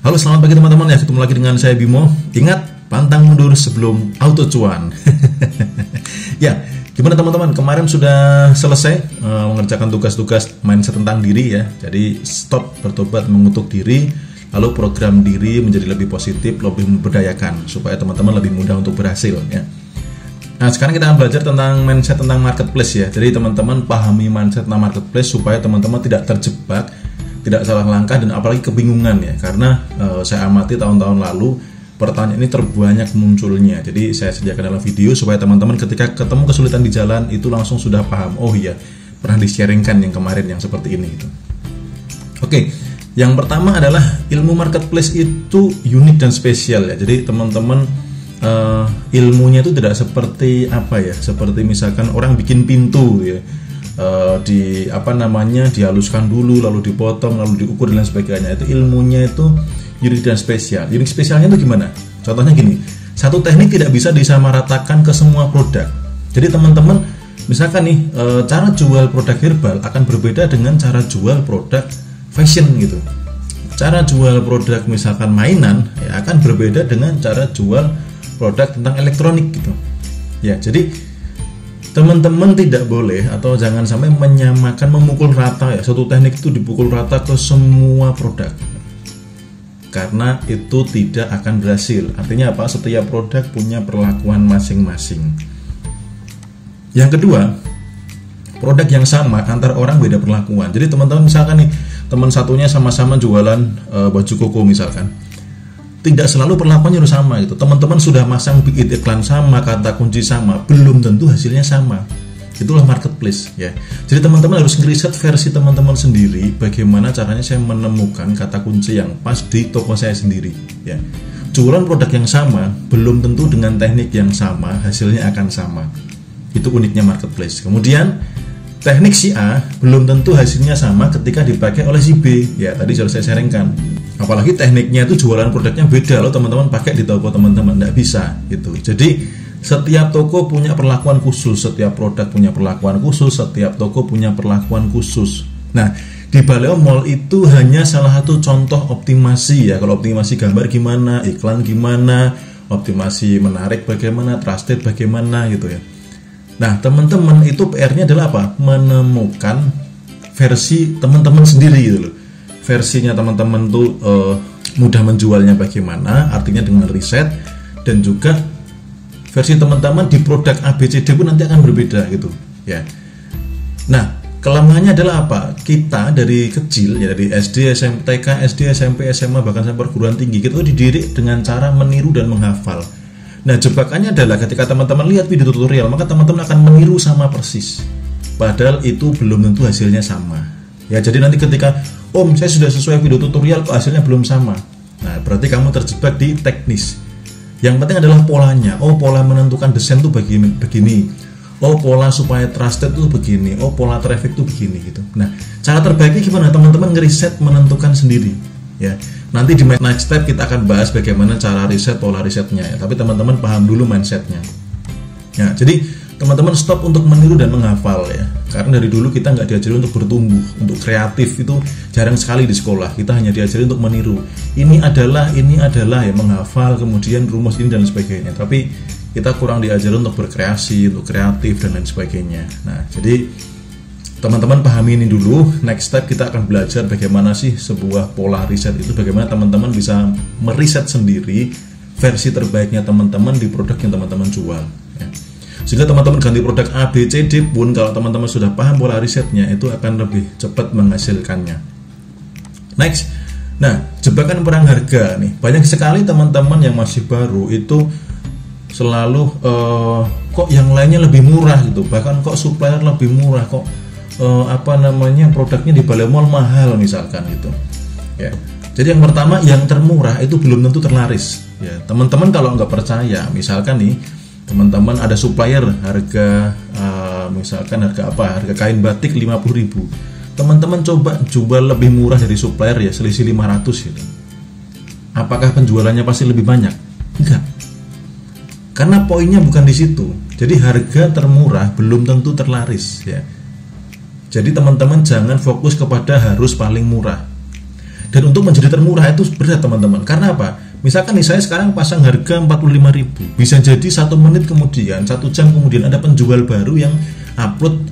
Halo, selamat pagi teman-teman ya, ketemu lagi dengan saya Bimo. Ingat, pantang mundur sebelum auto cuan. Ya, gimana teman-teman? Kemarin sudah selesai mengerjakan tugas-tugas mindset tentang diri ya. Jadi stop, bertobat, mengutuk diri, lalu program diri menjadi lebih positif, lebih memberdayakan supaya teman-teman lebih mudah untuk berhasil ya. Nah, sekarang kita akan belajar tentang mindset tentang marketplace ya. Jadi teman-teman pahami mindset tentang marketplace supaya teman-teman tidak terjebak, tidak salah langkah, dan apalagi kebingungan ya. Karena saya amati tahun-tahun lalu pertanyaan ini terbanyak munculnya. Jadi saya sediakan dalam video supaya teman-teman ketika ketemu kesulitan di jalan itu langsung sudah paham. Oh iya, pernah di-sharingkan yang kemarin yang seperti ini gitu. Oke, yang pertama adalah ilmu marketplace itu unik dan spesial ya. Jadi teman-teman ilmunya itu tidak seperti apa ya? Seperti misalkan orang bikin pintu ya. Dihaluskan dulu, lalu dipotong, lalu diukur dan lain sebagainya. Itu ilmunya itu unik dan spesial. Unik spesialnya itu gimana? Contohnya gini, satu teknik tidak bisa disamaratakan ke semua produk. Jadi teman-teman misalkan nih cara jual produk herbal akan berbeda dengan cara jual produk fashion gitu. Cara jual produk misalkan mainan ya akan berbeda dengan cara jual produk tentang elektronik gitu. Ya, jadi teman-teman tidak boleh atau jangan sampai menyamakan, memukul rata ya, satu teknik itu dipukul rata ke semua produk, karena itu tidak akan berhasil. Artinya apa? Setiap produk punya perlakuan masing-masing. Yang kedua, produk yang sama antar orang beda perlakuan. Jadi teman-teman misalkan nih, teman satunya sama-sama jualan baju koko misalkan, tidak selalu perlakuannya harus sama gitu. Teman-teman sudah masang bikin iklan sama, kata kunci sama, belum tentu hasilnya sama. Itulah marketplace ya. Jadi teman-teman harus ngeriset versi teman-teman sendiri, bagaimana caranya saya menemukan kata kunci yang pas di toko saya sendiri ya. Jualan produk yang sama belum tentu dengan teknik yang sama hasilnya akan sama. Itu uniknya marketplace. Kemudian teknik si A belum tentu hasilnya sama ketika dipakai oleh si B ya. Tadi sudah saya sharingkan. Apalagi tekniknya itu jualan produknya beda, loh teman-teman pakai di toko teman-teman, tidak bisa gitu. Jadi setiap toko punya perlakuan khusus, setiap produk punya perlakuan khusus, setiap toko punya perlakuan khusus. Nah, di Baleo Mall itu hanya salah satu contoh optimasi ya. Kalau optimasi gambar gimana, iklan gimana, optimasi menarik bagaimana, trusted bagaimana gitu ya. Nah, teman-teman itu PR-nya adalah apa? Menemukan versi teman-teman sendiri gitu loh. Versinya teman-teman tuh mudah menjualnya bagaimana, artinya dengan riset, dan juga versi teman-teman di produk ABCD pun nanti akan berbeda gitu ya. Nah, kelemahannya adalah apa? Kita dari kecil ya, dari SD, SMP, TK, SD, SMP, SMA, bahkan sampai perguruan tinggi, kita dididik dengan cara meniru dan menghafal. Nah, jebakannya adalah ketika teman-teman lihat video tutorial, maka teman-teman akan meniru sama persis, padahal itu belum tentu hasilnya sama ya. Jadi nanti ketika Om, saya sudah sesuai video tutorial kok hasilnya belum sama. Nah, berarti kamu terjebak di teknis. Yang penting adalah polanya. Oh, pola menentukan desain tuh begini. Oh, pola supaya trusted tuh begini. Oh, pola traffic tuh begini gitu. Nah, cara terbaiknya gimana? Teman-teman ngeriset, menentukan sendiri ya. Nanti di next step kita akan bahas bagaimana cara riset, pola risetnya ya. Tapi teman-teman paham dulu mindsetnya. Ya, jadi teman-teman stop untuk meniru dan menghafal ya. Karena dari dulu kita nggak diajari untuk bertumbuh, untuk kreatif itu jarang sekali di sekolah. Kita hanya diajari untuk meniru. Ini adalah ya, menghafal, kemudian rumus ini dan sebagainya. Tapi kita kurang diajari untuk berkreasi, untuk kreatif dan lain sebagainya. Nah, jadi teman-teman pahami ini dulu. Next step kita akan belajar bagaimana sih sebuah pola riset itu, bagaimana teman-teman bisa meriset sendiri versi terbaiknya teman-teman di produk yang teman-teman jual ya. Sehingga teman-teman ganti produk A, B, C, D pun kalau teman-teman sudah paham pola risetnya itu akan lebih cepat menghasilkannya. Next, nah jebakan perang harga nih, banyak sekali teman-teman yang masih baru itu selalu kok yang lainnya lebih murah gitu, bahkan kok supplier lebih murah, kok produknya di Baleo Mall mahal misalkan gitu ya. Jadi yang pertama, yang termurah itu belum tentu terlaris ya. Teman-teman kalau nggak percaya, misalkan nih teman-teman ada supplier harga misalkan harga kain batik 50.000. Teman-teman coba jual lebih murah dari supplier ya, selisih 500 gitu. Apakah penjualannya pasti lebih banyak? Enggak. Karena poinnya bukan di situ. Jadi harga termurah belum tentu terlaris ya. Jadi teman-teman jangan fokus kepada harus paling murah. Dan untuk menjadi termurah itu berat teman-teman. Karena apa? Misalkan nih saya sekarang pasang harga 45.000, bisa jadi 1 menit kemudian, 1 jam kemudian ada penjual baru yang upload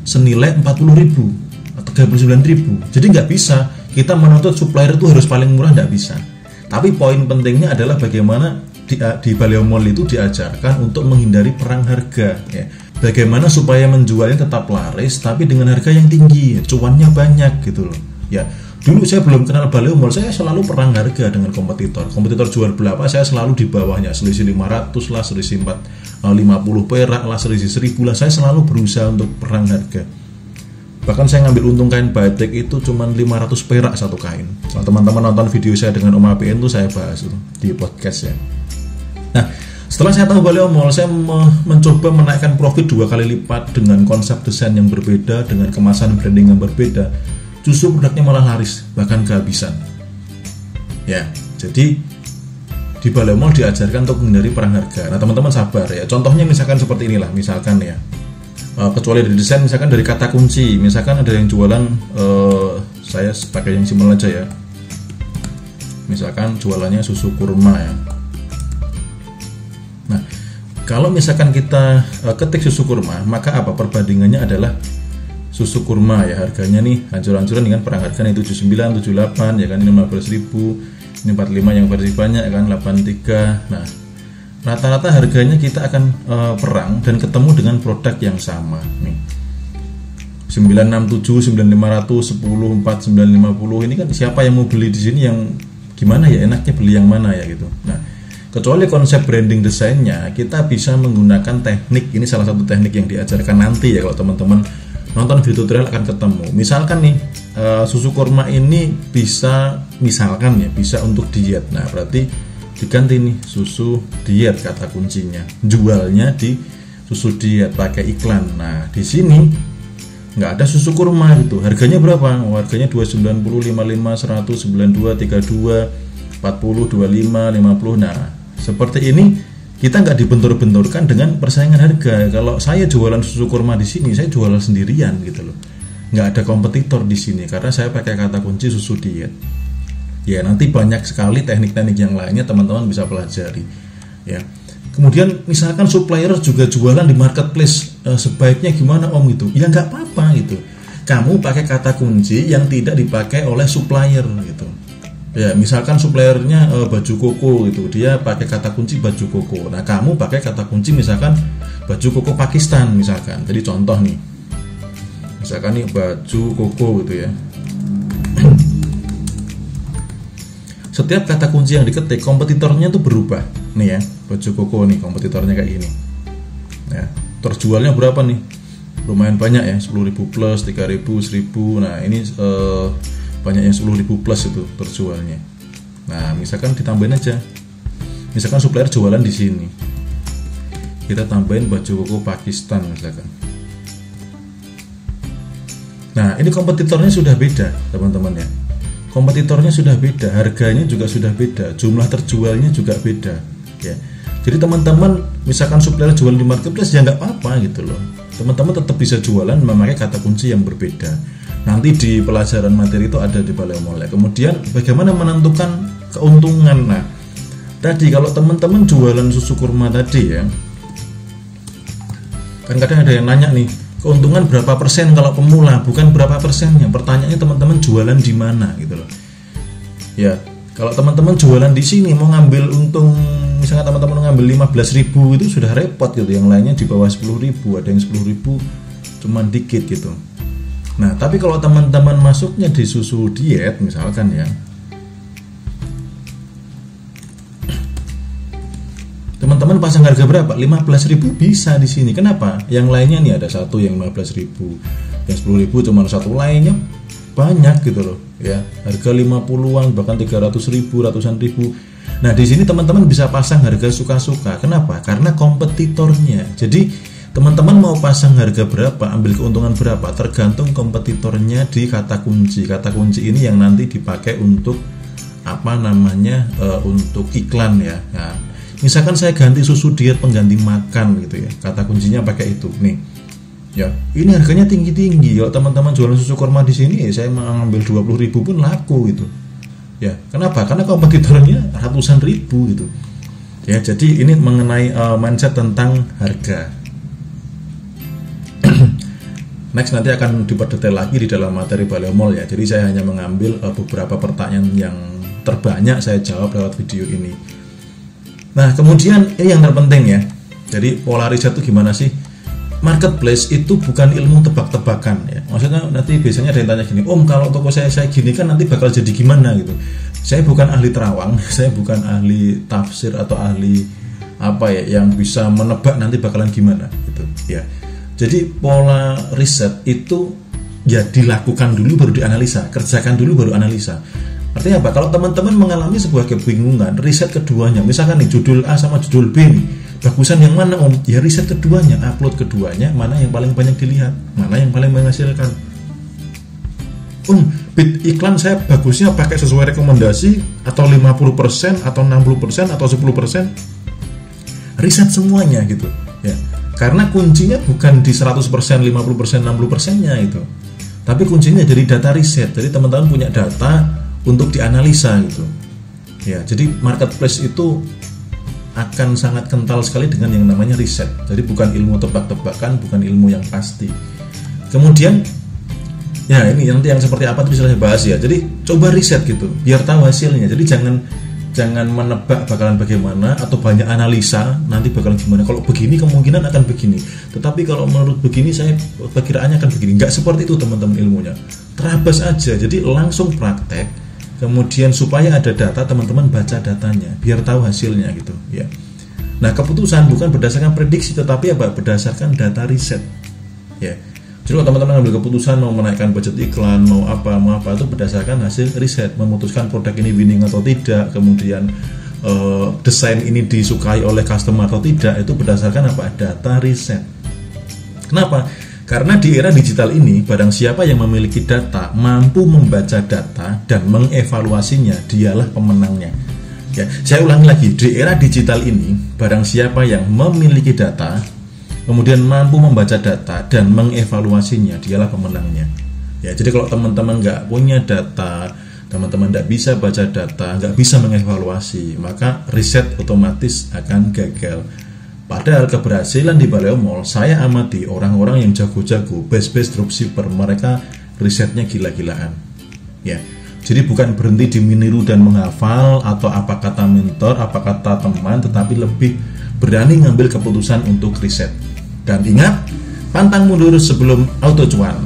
senilai 40.000 atau 39.000. Jadi nggak bisa kita menuntut supplier itu harus paling murah, nggak bisa. Tapi poin pentingnya adalah bagaimana di Baleo Mall itu diajarkan untuk menghindari perang harga, ya. Bagaimana supaya menjualnya tetap laris tapi dengan harga yang tinggi, cuannya banyak gitu loh. Ya, dulu saya belum kenal Baleo Mall, saya selalu perang harga dengan kompetitor. Kompetitor jual berapa, saya selalu di bawahnya, selisih 500 lah, selisih 50 perak lah, selisih 1000 lah. Saya selalu berusaha untuk perang harga. Bahkan saya ngambil untung kain batik itu cuma 500 perak satu kain. Kalau teman-teman nonton video saya dengan Om APN itu saya bahas itu di podcast ya. Nah, setelah saya tahu Baleo Mall, saya mencoba menaikkan profit 2 kali lipat dengan konsep desain yang berbeda, dengan kemasan branding yang berbeda. Justru produknya malah laris, bahkan kehabisan. Ya, jadi di Baleo Mall diajarkan untuk menghindari perang harga. Nah, teman-teman sabar ya. Contohnya misalkan seperti inilah, misalkan ya. Kecuali dari desain, misalkan dari kata kunci, misalkan ada yang jualan, saya pakai yang simpel aja ya. Misalkan jualannya susu kurma ya. Nah, kalau misalkan kita ketik susu kurma, maka apa perbandingannya adalah susu kurma ya, harganya nih hancur-hancuran dengan perang harga nih 79, 78 ya kan, ini 15.000, ini 45 yang versi banyak ya kan, 83. Nah, rata-rata harganya kita akan perang dan ketemu dengan produk yang sama nih. 967, 9500, 10, 4, 950. Ini kan siapa yang mau beli di sini, yang gimana ya, enaknya beli yang mana ya gitu. Nah, kecuali konsep branding desainnya, kita bisa menggunakan teknik. Ini salah satu teknik yang diajarkan nanti ya, kalau teman-teman nonton video tutorial akan ketemu. Misalkan nih susu kurma ini bisa, misalkan ya, bisa untuk diet. Nah, berarti diganti nih susu diet kata kuncinya. Jualnya di susu diet pakai iklan. Nah, di sini nggak ada susu kurma gitu. Harganya berapa? Harganya 290, 55, 100, 92, 32, 40, 25, 50. Nah, seperti ini kita nggak dibentur-benturkan dengan persaingan harga. Kalau saya jualan susu kurma di sini, saya jualan sendirian gitu loh. Nggak ada kompetitor di sini karena saya pakai kata kunci susu diet. Ya, nanti banyak sekali teknik-teknik yang lainnya teman-teman bisa pelajari. Ya. Kemudian misalkan supplier juga jualan di marketplace, sebaiknya gimana Om gitu? Ya nggak apa-apa gitu. Kamu pakai kata kunci yang tidak dipakai oleh supplier gitu. Ya, misalkan suppliernya baju koko gitu, dia pakai kata kunci baju koko. Nah, kamu pakai kata kunci misalkan baju koko Pakistan misalkan. Jadi contoh nih, misalkan nih baju koko gitu ya. Setiap kata kunci yang diketik, kompetitornya tuh berubah. Nih ya, baju koko nih, kompetitornya kayak gini. Nah, terjualnya berapa nih? Lumayan banyak ya, 10.000 plus, 3.000, 1.000. Nah, ini banyak yang 10.000 plus itu terjualnya. Nah, misalkan ditambahin aja. Misalkan supplier jualan di sini. Kita tambahin baju koko Pakistan misalkan. Nah, ini kompetitornya sudah beda, teman-teman ya. Kompetitornya sudah beda, harganya juga sudah beda, jumlah terjualnya juga beda, ya. Jadi teman-teman, misalkan supplier jual di marketplace ya nggak apa-apa gitu loh. Teman-teman tetap bisa jualan memakai kata kunci yang berbeda. Nanti di pelajaran materi itu ada di Baleo Mall. Kemudian bagaimana menentukan keuntungan. Nah, tadi kalau teman-teman jualan susu kurma tadi ya, kan kadang ada yang nanya nih, keuntungan berapa persen kalau pemula, bukan berapa persennya. Pertanyaannya teman-teman jualan di mana gitu loh. Ya, kalau teman-teman jualan di sini mau ngambil untung, misalnya teman-teman ngambil 15.000 itu sudah repot gitu. Yang lainnya di bawah 10.000, ada yang 10.000 cuman dikit gitu. Nah, tapi kalau teman-teman masuknya di susu diet misalkan ya, teman-teman pasang harga berapa? 15.000 bisa di sini. Kenapa? Yang lainnya nih ada satu yang 15.000, yang 10.000 cuma satu, lainnya banyak gitu loh ya. Harga 50-an bahkan 300.000, ratusan ribu. Nah, di sini teman-teman bisa pasang harga suka-suka. Kenapa? Karena kompetitornya. Jadi teman-teman mau pasang harga berapa, ambil keuntungan berapa, tergantung kompetitornya di kata kunci. Kata kunci ini yang nanti dipakai untuk apa namanya, untuk iklan ya. Nah, misalkan saya ganti susu diet pengganti makan gitu ya, kata kuncinya pakai itu nih. Ya, ini harganya tinggi-tinggi. Kalau teman-teman jualan susu kurma di sini, saya mengambil 20.000 pun laku gitu. Ya, kenapa? Karena kompetitornya ratusan ribu gitu. Ya, jadi ini mengenai mindset tentang harga. Next nanti akan diperdetail lagi di dalam materi Baleo Mall ya. Jadi saya hanya mengambil beberapa pertanyaan yang terbanyak saya jawab lewat video ini. Nah, kemudian ini yang terpenting ya. Jadi pola riset itu gimana sih? Marketplace itu bukan ilmu tebak-tebakan ya. Maksudnya nanti biasanya ada yang tanya gini, Om kalau toko saya gini kan nanti bakal jadi gimana gitu. Saya bukan ahli terawang, saya bukan ahli tafsir atau ahli apa ya yang bisa menebak nanti bakalan gimana gitu ya. Jadi pola riset itu ya dilakukan dulu baru dianalisa, kerjakan dulu baru analisa. Artinya apa? Kalau teman-teman mengalami sebuah kebingungan, riset keduanya, misalkan nih judul A sama judul B nih, bagusan yang mana Om? Ya riset keduanya, upload keduanya, mana yang paling banyak dilihat, mana yang paling menghasilkan. Bid iklan saya bagusnya pakai sesuai rekomendasi atau 50% atau 60% atau 10%. Riset semuanya gitu ya. Karena kuncinya bukan di 100%, 50%, 60%-nya itu. Tapi kuncinya dari data riset. Jadi teman-teman punya data untuk dianalisa gitu. Ya, jadi marketplace itu akan sangat kental sekali dengan yang namanya riset. Jadi bukan ilmu tebak-tebakan, bukan ilmu yang pasti. Kemudian ya ini nanti yang seperti apa itu bisa saya bahas ya. Jadi coba riset gitu, biar tahu hasilnya. Jadi jangan menebak bakalan bagaimana atau banyak analisa nanti bakalan gimana. Kalau begini kemungkinan akan begini. Tetapi kalau menurut begini saya perkiraannya akan begini. Enggak seperti itu teman-teman ilmunya. Terabas aja. Jadi langsung praktek. Kemudian supaya ada data, teman-teman baca datanya biar tahu hasilnya gitu ya. Nah, keputusan bukan berdasarkan prediksi tetapi apa? Berdasarkan data riset. Ya. Jadi kalau teman-teman ambil keputusan mau menaikkan budget iklan, mau apa itu berdasarkan hasil riset, memutuskan produk ini winning atau tidak, kemudian desain ini disukai oleh customer atau tidak, itu berdasarkan apa? Data riset. Kenapa? Karena di era digital ini, barang siapa yang memiliki data, mampu membaca data dan mengevaluasinya, dialah pemenangnya. Ya, saya ulangi lagi, di era digital ini, barang siapa yang memiliki data, kemudian mampu membaca data dan mengevaluasinya, dialah pemenangnya. Ya, jadi kalau teman-teman nggak punya data, teman-teman nggak bisa baca data, nggak bisa mengevaluasi, maka riset otomatis akan gagal. Padahal keberhasilan di Baleo Mall, saya amati orang-orang yang jago-jago, best dropshipper, mereka risetnya gila-gilaan. Ya, jadi bukan berhenti di meniru dan menghafal atau apa kata mentor, apa kata teman, tetapi lebih berani ngambil keputusan untuk riset. Dan ingat, pantang mundur sebelum auto cuan.